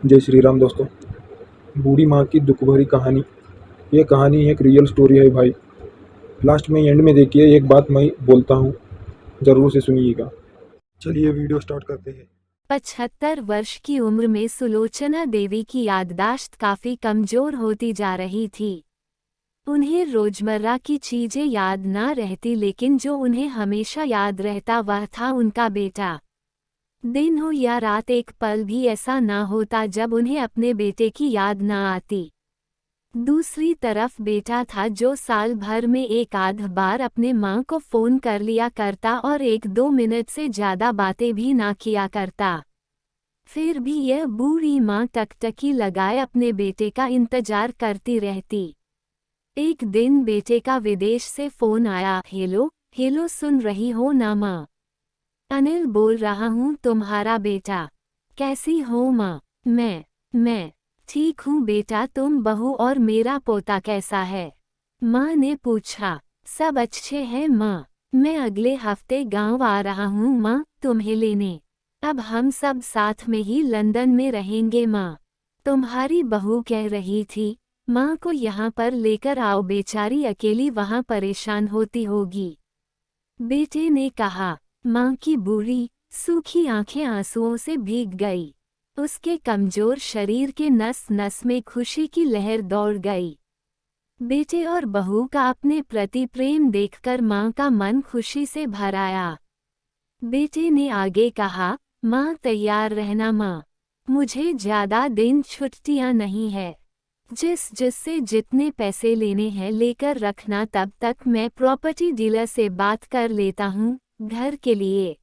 जय श्री राम दोस्तों। बूढ़ी माँ की दुख भरी कहानी। ये कहानी एक रियल स्टोरी है भाई। लास्ट में एंड में देखिए, एक बात मैं बोलता हूँ, ज़रूर से सुनिएगा। चलिए वीडियो स्टार्ट करते हैं। 75 वर्ष की उम्र में सुलोचना देवी की याददाश्त काफी कमजोर होती जा रही थी। उन्हें रोजमर्रा की चीजें याद ना रहती, लेकिन जो उन्हें हमेशा याद रहता वह था उनका बेटा। दिन हो या रात, एक पल भी ऐसा ना होता जब उन्हें अपने बेटे की याद ना आती। दूसरी तरफ बेटा था जो साल भर में एक आध बार अपने माँ को फोन कर लिया करता और 1-2 मिनट से ज्यादा बातें भी ना किया करता। फिर भी यह बूढ़ी माँ टकटकी लगाए अपने बेटे का इंतजार करती रहती। एक दिन बेटे का विदेश से फोन आया। हेलो हेलो, सुन रही हो ना माँ? अनिल बोल रहा हूँ, तुम्हारा बेटा। कैसी हो माँ? मैं ठीक हूँ बेटा, तुम बहू और मेरा पोता कैसा है? माँ ने पूछा। सब अच्छे हैं माँ, मैं अगले हफ्ते गांव आ रहा हूँ माँ, तुम्हें लेने। अब हम सब साथ में ही लंदन में रहेंगे माँ। तुम्हारी बहू कह रही थी माँ को यहाँ पर लेकर आओ, बेचारी अकेली वहाँ परेशान होती होगी। बेटे ने कहा। माँ की बूढ़ी सूखी आंखें आंसुओं से भीग गई। उसके कमजोर शरीर के नस नस में खुशी की लहर दौड़ गई। बेटे और बहू का अपने प्रति प्रेम देखकर माँ का मन खुशी से भर आया। बेटे ने आगे कहा, माँ तैयार रहना माँ, मुझे ज्यादा दिन छुट्टियाँ नहीं है। जिससे जितने पैसे लेने हैं लेकर रखना, तब तक मैं प्रॉपर्टी डीलर से बात कर लेता हूँ। घर के लिए?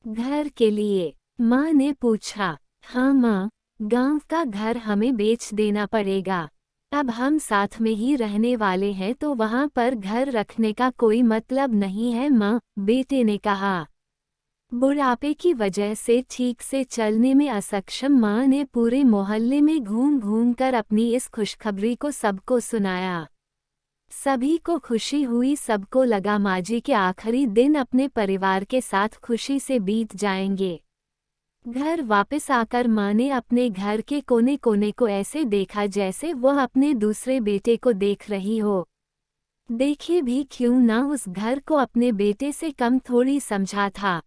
घर के लिए? माँ ने पूछा। हाँ माँ, गांव का घर हमें बेच देना पड़ेगा। अब हम साथ में ही रहने वाले हैं तो वहाँ पर घर रखने का कोई मतलब नहीं है माँ, बेटे ने कहा। बुढ़ापे की वजह से ठीक से चलने में असक्षम माँ ने पूरे मोहल्ले में घूम घूम कर अपनी इस खुशखबरी को सबको सुनाया। सभी को खुशी हुई, सबको लगा माजी के आखिरी दिन अपने परिवार के साथ खुशी से बीत जाएंगे। घर वापस आकर माँ ने अपने घर के कोने कोने को ऐसे देखा जैसे वह अपने दूसरे बेटे को देख रही हो। देखे भी क्यों ना, उस घर को अपने बेटे से कम थोड़ी समझा था।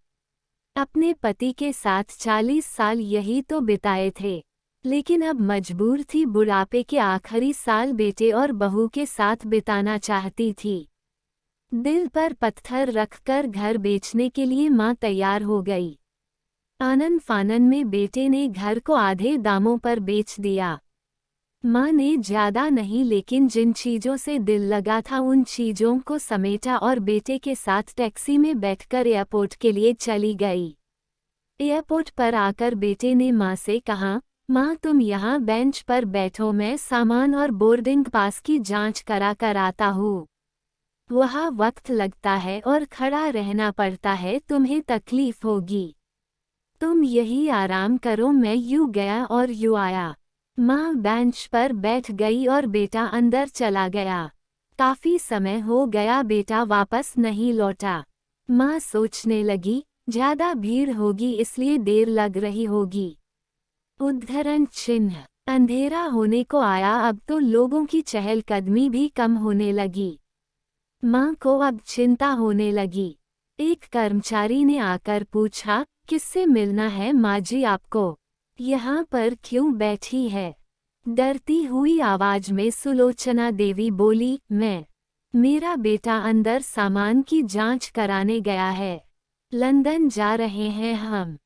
अपने पति के साथ 40 साल यही तो बिताए थे, लेकिन अब मजबूर थी बुढ़ापे के आखिरी साल बेटे और बहू के साथ बिताना चाहती थी। दिल पर पत्थर रखकर घर बेचने के लिए माँ तैयार हो गई। आनन फानन में बेटे ने घर को आधे दामों पर बेच दिया। माँ ने ज्यादा नहीं, लेकिन जिन चीजों से दिल लगा था उन चीजों को समेटा और बेटे के साथ टैक्सी में बैठकर एयरपोर्ट के लिए चली गई। एयरपोर्ट पर आकर बेटे ने माँ से कहा, माँ तुम यहाँ बेंच पर बैठो, मैं सामान और बोर्डिंग पास की जांच करा कर आता हूँ। वहाँ वक्त लगता है और खड़ा रहना पड़ता है, तुम्हें तकलीफ होगी। तुम यही आराम करो। मैं यूँ गया और यूँ आया। माँ बेंच पर बैठ गई और बेटा अंदर चला गया। काफी समय हो गया, बेटा वापस नहीं लौटा। माँ सोचने लगी, ज्यादा भीड़ होगी इसलिए देर लग रही होगी। उद्धरण चिन्ह। अंधेरा होने को आया, अब तो लोगों की चहलकदमी भी कम होने लगी। माँ को अब चिंता होने लगी। एक कर्मचारी ने आकर पूछा, किससे मिलना है माँ जी आपको? यहाँ पर क्यों बैठी है? डरती हुई आवाज में सुलोचना देवी बोली, मेरा बेटा अंदर सामान की जांच कराने गया है। लंदन जा रहे हैं हम।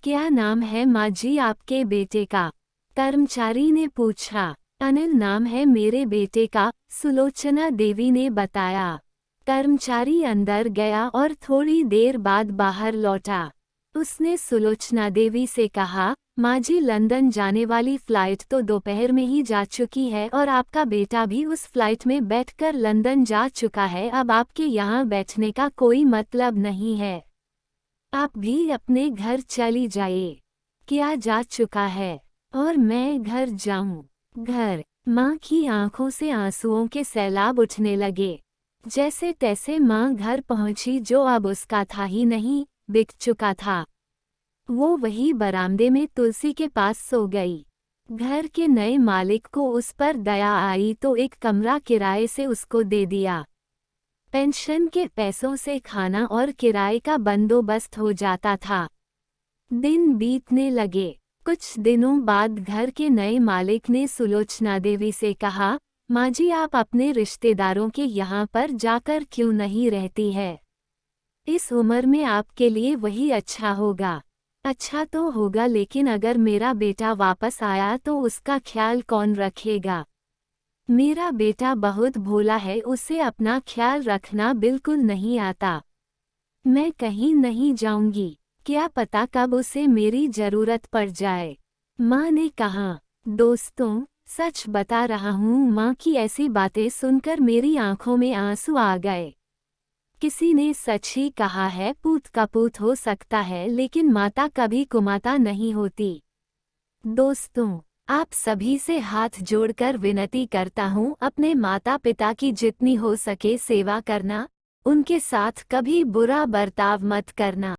क्या नाम है माँ जी आपके बेटे का? कर्मचारी ने पूछा। अनिल नाम है मेरे बेटे का, सुलोचना देवी ने बताया। कर्मचारी अंदर गया और थोड़ी देर बाद बाहर लौटा। उसने सुलोचना देवी से कहा, माँ जी लंदन जाने वाली फ्लाइट तो दोपहर में ही जा चुकी है और आपका बेटा भी उस फ्लाइट में बैठकर लंदन जा चुका है। अब आपके यहाँ बैठने का कोई मतलब नहीं है, आप भी अपने घर चली जाइए। क्या जा चुका है और मैं घर जाऊं? घर? माँ की आंखों से आंसुओं के सैलाब उठने लगे। जैसे तैसे माँ घर पहुंची, जो अब उसका था ही नहीं, बिक चुका था। वो वही बरामदे में तुलसी के पास सो गई। घर के नए मालिक को उस पर दया आई तो एक कमरा किराए से उसको दे दिया। पेंशन के पैसों से खाना और किराए का बंदोबस्त हो जाता था। दिन बीतने लगे। कुछ दिनों बाद घर के नए मालिक ने सुलोचना देवी से कहा, माँ जी आप अपने रिश्तेदारों के यहाँ पर जाकर क्यों नहीं रहती है? इस उम्र में आपके लिए वही अच्छा होगा। अच्छा तो होगा लेकिन अगर मेरा बेटा वापस आया तो उसका ख्याल कौन रखेगा? मेरा बेटा बहुत भोला है, उसे अपना ख्याल रखना बिल्कुल नहीं आता। मैं कहीं नहीं जाऊंगी, क्या पता कब उसे मेरी जरूरत पड़ जाए। माँ ने कहा। दोस्तों, सच बता रहा हूँ, माँ की ऐसी बातें सुनकर मेरी आंखों में आंसू आ गए। किसी ने सच ही कहा है, पूत का पूत हो सकता है लेकिन माता कभी कुमाता नहीं होती। दोस्तों, आप सभी से हाथ जोड़कर विनती करता हूँ, अपने माता पिता की जितनी हो सके सेवा करना, उनके साथ कभी बुरा बर्ताव मत करना।